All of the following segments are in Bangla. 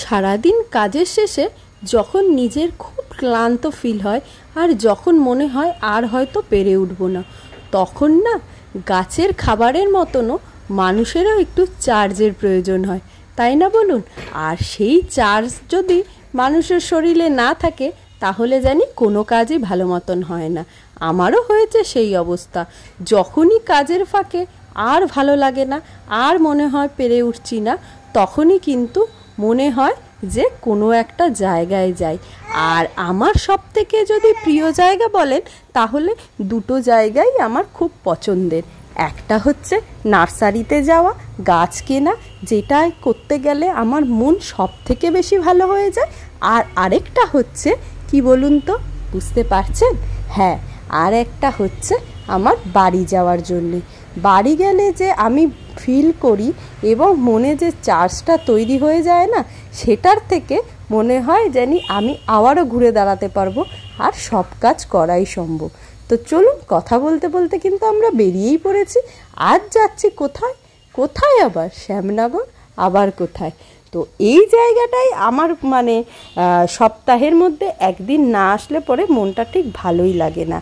সারাদিন কাজের শেষে যখন নিজের খুব ক্লান্ত ফিল হয় আর যখন মনে হয় আর হয়তো পেরে উঠবো না, তখন না গাছের খাবারের মতনও মানুষেরও একটু চার্জের প্রয়োজন হয়, তাই না বলুন? আর সেই চার্জ যদি মানুষের শরীরে না থাকে তাহলে জানি কোনো কাজই ভালো মতন হয় না। আমারও হয়েছে সেই অবস্থা। যখনই কাজের ফাঁকে আর ভালো লাগে না, আর মনে হয় পেরে উঠছি না, তখনই কিন্তু মনে হয় যে কোনো একটা জায়গায় যাই। আর আমার সবথেকে যদি প্রিয় জায়গা বলেন তাহলে দুটো জায়গাই আমার খুব পছন্দের। একটা হচ্ছে নার্সারিতে যাওয়া, গাছ কেনা, যেটা করতে গেলে আমার মন সব থেকে বেশি ভালো হয়ে যায়। আর আরেকটা হচ্ছে কি বলুন তো, বুঝতে পারছেন? হ্যাঁ, আর একটা হচ্ছে আমার বাড়ি যাওয়ার জন্যে। বাড়ি গেলে যে আমি ফিল করি এবং মনে যে চার্জটা তৈরি হয়ে যায় না, সেটার থেকে মনে হয় জানি আমি আবারও ঘুরে দাঁড়াতে পারবো আর সব কাজ করাই সম্ভব। তো চলুন, কথা বলতে বলতে কিন্তু আমরা বেরিয়েই পড়েছি। আজ যাচ্ছি কোথায়? কোথায় আবার? শ্যামনগর। আবার কোথায়? তো এই জায়গাটাই আমার সপ্তাহের মধ্যে একদিন না আসলে পরে মনটা ঠিক ভালোই লাগে না।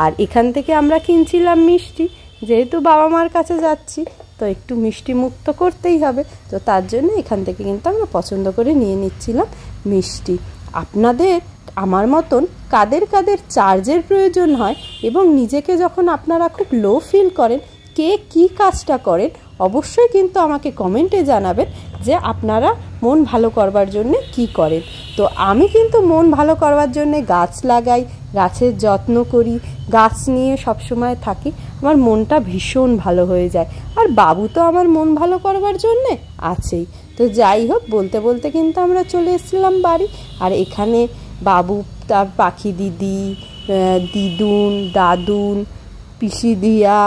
আর এখান থেকে আমরা কিনছিলাম মিষ্টি, যেহেতু বাবা মার কাছে যাচ্ছি তো একটু মিষ্টি মুক্ত করতেই হবে, তো তার জন্য এখান থেকে কিন্তু আমরা পছন্দ করে নিয়ে নিচ্ছিলাম মিষ্টি। আপনাদের আমার মতন কাদের কাদের চার্জের প্রয়োজন হয় এবং নিজেকে যখন আপনারা খুব লো ফিল করেন, কে কী কাজটা করেন অবশ্যই কিন্তু আমাকে কমেন্টে জানাবেন যে আপনারা মন ভালো করবার জন্যে কি করেন। তো আমি কিন্তু মন ভালো করবার জন্যে গাছ লাগাই, গাছের যত্ন করি, গাছ নিয়ে সবসময় থাকি, আমার মনটা ভীষণ ভালো হয়ে যায়। আর বাবু তো আমার মন ভালো করবার জন্যে আছেই। তো যাই হোক, বলতে বলতে কিন্তু আমরা চলে এসেছিলাম বাড়ি। আর এখানে বাবু, তার পাখি দিদি, দিদুন, দাদুন, পিসি দিয়া,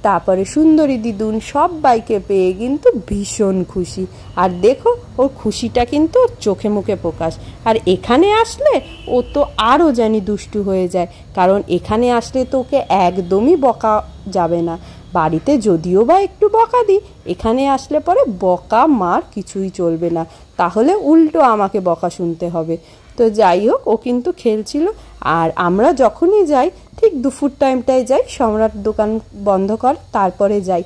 তারপরে সুন্দরী দিদুন, সবাইকে পেয়ে কিন্তু ভীষণ খুশি। আর দেখো, ওর খুশিটা কিন্তু ওর চোখে মুখে প্রকাশ। আর এখানে আসলে ও তো আরও জানি দুষ্টু হয়ে যায়, কারণ এখানে আসলে তো ওকে একদমই বকা যাবে না। বাড়িতে যদিও বা একটু বকা দিই, এখানে আসলে পরে বকা মার কিছুই চলবে না, তাহলে উল্টো আমাকে বকা শুনতে হবে। তো যাই হোক, ও কিন্তু খেলছিল। আর আমরা যখনই যাই ঠিক দুপুর টাইমটায় যাই, সম্রাট দোকান বন্ধ করে তারপরে যাই।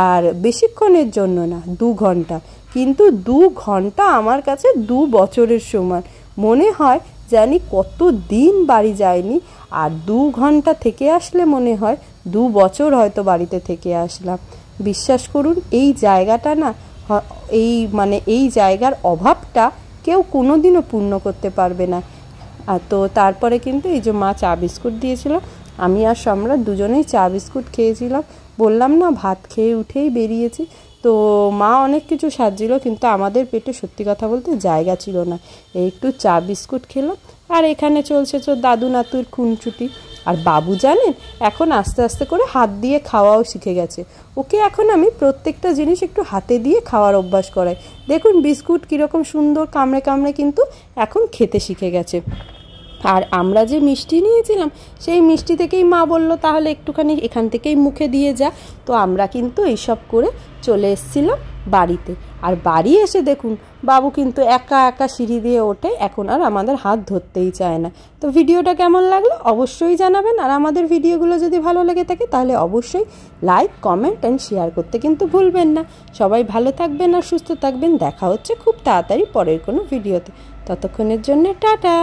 আর বেশিক্ষণের জন্য না, 2 ঘন্টা। কিন্তু 2 ঘন্টা আমার কাছে 2 বছরের সমান মনে হয়, জানি কত দিন বাড়ি যায়নি। আর 2 ঘন্টা থেকে আসলে মনে হয় 2 বছর হয়তো বাড়িতে থেকে আসলাম। বিশ্বাস করুন, এই জায়গাটা না, এই জায়গার অভাবটা কেউ কোনো দিনও পূর্ণ করতে পারবে না। আর তো তারপরে কিন্তু এই যে মা চা বিস্কুট দিয়েছিল, আমি আর সম্রাট দুজনেই চা বিস্কুট খেয়েছিলাম। বললাম না, ভাত খেয়ে উঠেই বেরিয়েছি। তো মা অনেক কিছু সাজিয়েছিল, কিন্তু আমাদের পেটে সত্যি কথা বলতে জায়গা ছিল না। একটু চা বিস্কুট খেলাম। আর এখানে চলছে দাদু নাতুর খুনছুটি। আর বাবু জানেন, এখন আস্তে আস্তে করে হাত দিয়ে খাওয়াও শিখে গেছে। ওকে এখন আমি প্রত্যেকটা জিনিস একটু হাতে দিয়ে খাওয়ার অভ্যাস করাই। দেখুন বিস্কুট কীরকম সুন্দর কামড়ে কামড়ে কিন্তু এখন খেতে শিখে গেছে। আর আমরা যে মিষ্টি নিয়েছিলাম, সেই মিষ্টি থেকেই মা বলল তাহলে একটুখানি এখান থেকেই মুখে দিয়ে যা। তো আমরা কিন্তু এইসব করে চলে এসেছিলাম বাড়িতে। আর বাড়ি এসে দেখুন, বাবু কিন্তু একা একা সিঁড়ি দিয়ে ওঠে, এখন আর আমাদের হাত ধরতেই চায় না। তো ভিডিওটা কেমন লাগলো অবশ্যই জানাবেন। আর আমাদের ভিডিওগুলো যদি ভালো লেগে থাকে তাহলে অবশ্যই লাইক, কমেন্ট অ্যান্ড শেয়ার করতে কিন্তু ভুলবেন না। সবাই ভালো থাকবেন আর সুস্থ থাকবেন। দেখা হচ্ছে খুব তাড়াতাড়ি পরের কোনো ভিডিওতে। ততক্ষণের জন্য টাটা।